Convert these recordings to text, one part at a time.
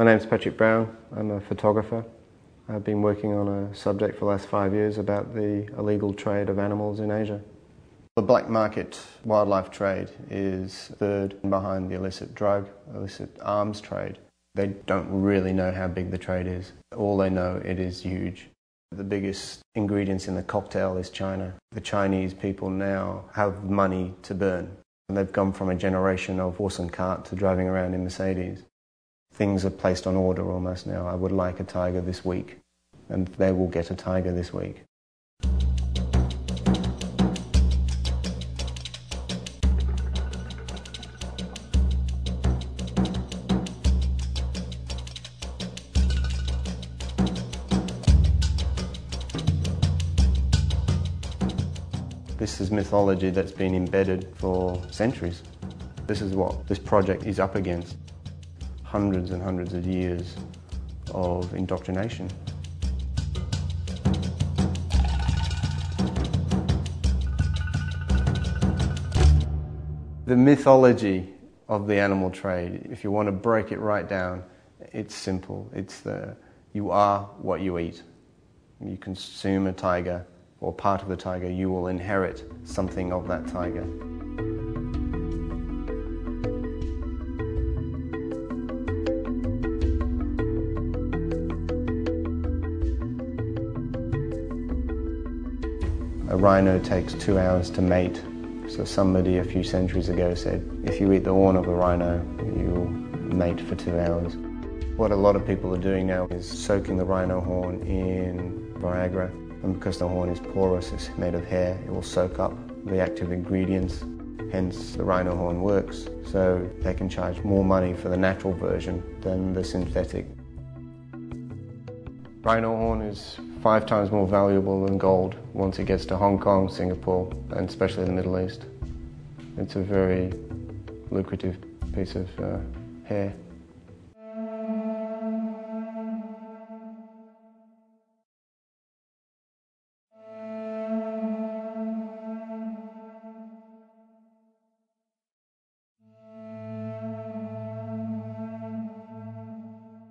My name's Patrick Brown. I'm a photographer. I've been working on a subject for the last 5 years about the illegal trade of animals in Asia. The black market wildlife trade is third behind the illicit drug, illicit arms trade. They don't really know how big the trade is. All they know, it is huge. The biggest ingredients in the cocktail is China. The Chinese people now have money to burn. And they've gone from a generation of horse and cart to driving around in Mercedes. Things are placed on order almost now. I would like a tiger this week, and they will get a tiger this week. This is mythology that's been embedded for centuries. This is what this project is up against. Hundreds and hundreds of years of indoctrination. The mythology of the animal trade, if you want to break it right down, it's simple. It's you are what you eat. You consume a tiger or part of the tiger, you will inherit something of that tiger. A rhino takes 2 hours to mate. So somebody a few centuries ago said, if you eat the horn of a rhino, you'll mate for 2 hours. What a lot of people are doing now is soaking the rhino horn in Viagra. And because the horn is porous, it's made of hair, it will soak up the active ingredients. Hence, the rhino horn works. So they can charge more money for the natural version than the synthetic. Rhino horn is 5 times more valuable than gold once it gets to Hong Kong, Singapore, and especially the Middle East. It's a very lucrative piece of hair.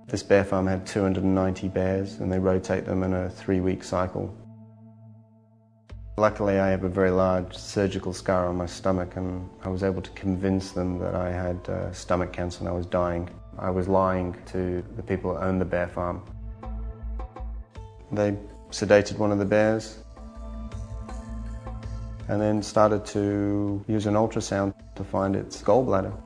This bear farm had 290 bears, and they rotate them in a 3-week cycle. Luckily, I have a very large surgical scar on my stomach, and I was able to convince them that I had stomach cancer and I was dying. I was lying to the people that owned the bear farm. They sedated one of the bears and then started to use an ultrasound to find its gallbladder.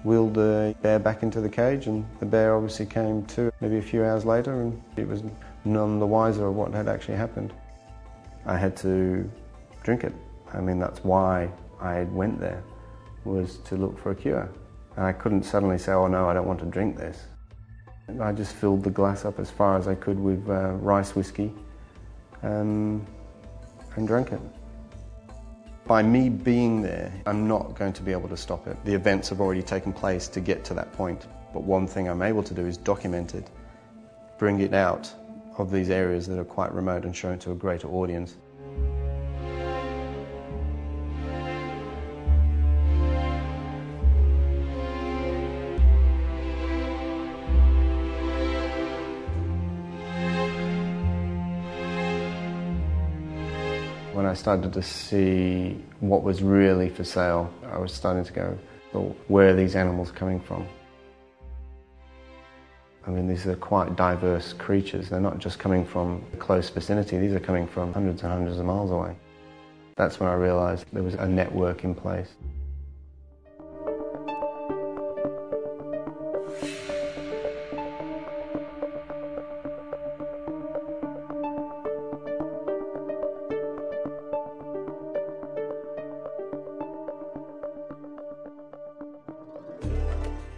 Wheeled the bear back into the cage, and the bear obviously came to maybe a few hours later, and it was none the wiser of what had actually happened. I had to drink it. I mean, that's why I went there, was to look for a cure. And I couldn't suddenly say, oh no, I don't want to drink this. And I just filled the glass up as far as I could with rice whiskey and drank it. By me being there, I'm not going to be able to stop it. The events have already taken place to get to that point. But one thing I'm able to do is document it, bring it out of these areas that are quite remote and show it to a greater audience. When I started to see what was really for sale, I was starting to go, well, where are these animals coming from? I mean, these are quite diverse creatures. They're not just coming from a close vicinity, these are coming from hundreds and hundreds of miles away. That's when I realized there was a network in place.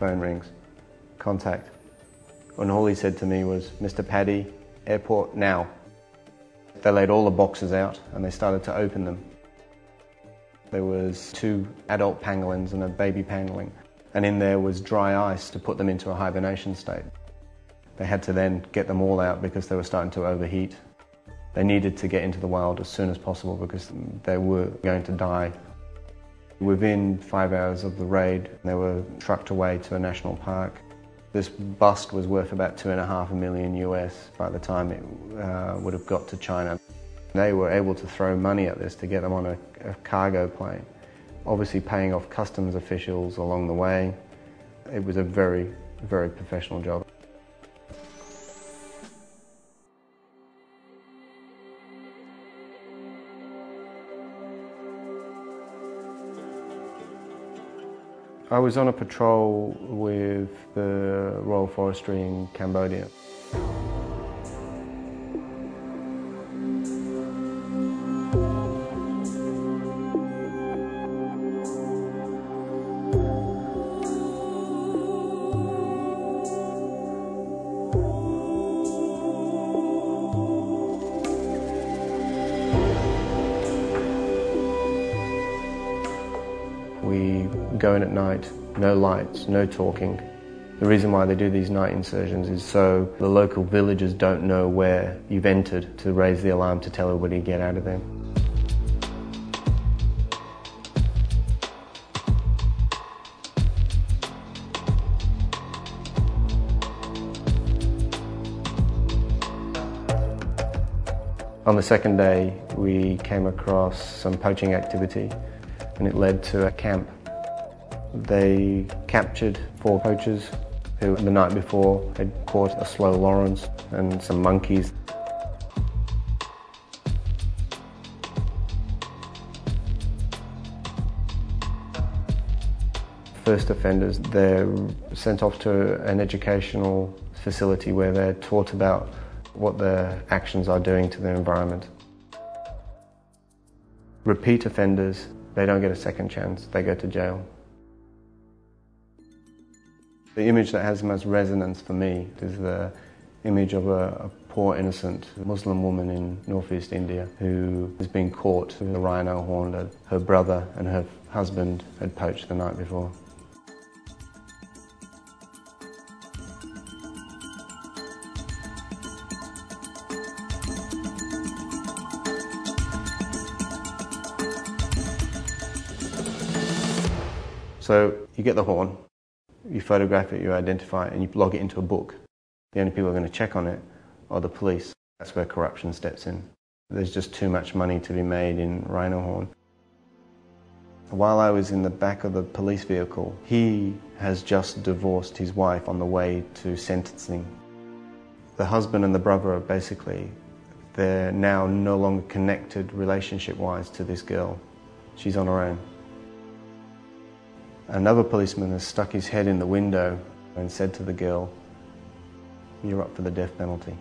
Phone rings, contact. And all he said to me was, Mr. Paddy, airport now. They laid all the boxes out and they started to open them. There was 2 adult pangolins and a baby pangolin. And in there was dry ice to put them into a hibernation state. They had to then get them all out because they were starting to overheat. They needed to get into the wild as soon as possible because they were going to die. Within 5 hours of the raid, they were trucked away to a national park. This bust was worth about $2.5 million US by the time it would have got to China. They were able to throw money at this to get them on a cargo plane, obviously paying off customs officials along the way. It was a very, very professional job. I was on a patrol with the Royal Forestry in Cambodia. We go in at night, no lights, no talking. The reason why they do these night insertions is so the local villagers don't know where you've entered, to raise the alarm to tell everybody to get out of there. On the second day, we came across some poaching activity, and it led to a camp. They captured 4 poachers who the night before had caught a slow Lawrence and some monkeys. First offenders, they're sent off to an educational facility where they're taught about what their actions are doing to their environment. Repeat offenders, they don't get a second chance, they go to jail. The image that has the most resonance for me is the image of a poor innocent Muslim woman in northeast India who has been caught with a rhino horn that her brother and her husband had poached the night before. So you get the horn, you photograph it, you identify it, and you log it into a book. The only people who are going to check on it are the police. That's where corruption steps in. There's just too much money to be made in rhino horn. While I was in the back of the police vehicle, he has just divorced his wife on the way to sentencing. The husband and the brother are basically, they're now no longer connected relationship-wise to this girl. She's on her own. Another policeman has stuck his head in the window and said to the girl, "You're up for the death penalty."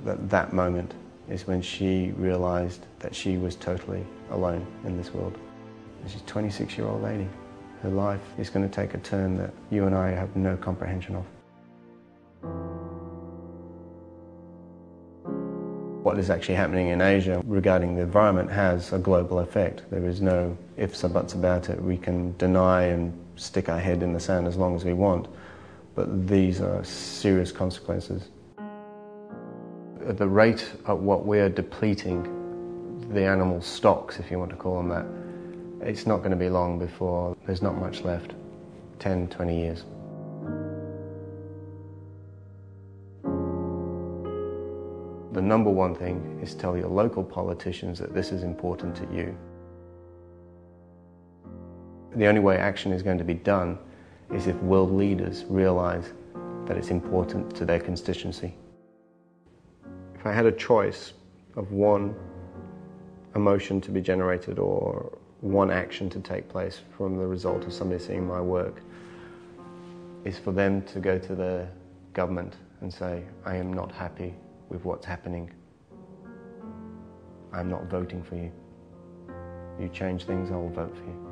That moment is when she realised that she was totally alone in this world. She's a 26-year-old lady. Her life is going to take a turn that you and I have no comprehension of. What is actually happening in Asia regarding the environment has a global effect. There is no ifs or buts about it. We can deny and stick our head in the sand as long as we want, but these are serious consequences. At the rate at what we're depleting the animal stocks, if you want to call them that, it's not going to be long before there's not much left. 10, 20 years. The number one thing is tell your local politicians that this is important to you. The only way action is going to be done is if world leaders realise that it's important to their constituency. If I had a choice of one emotion to be generated or one action to take place from the result of somebody seeing my work, is for them to go to the government and say, "I am not happy with what's happening. I'm not voting for you. You change things, I'll vote for you."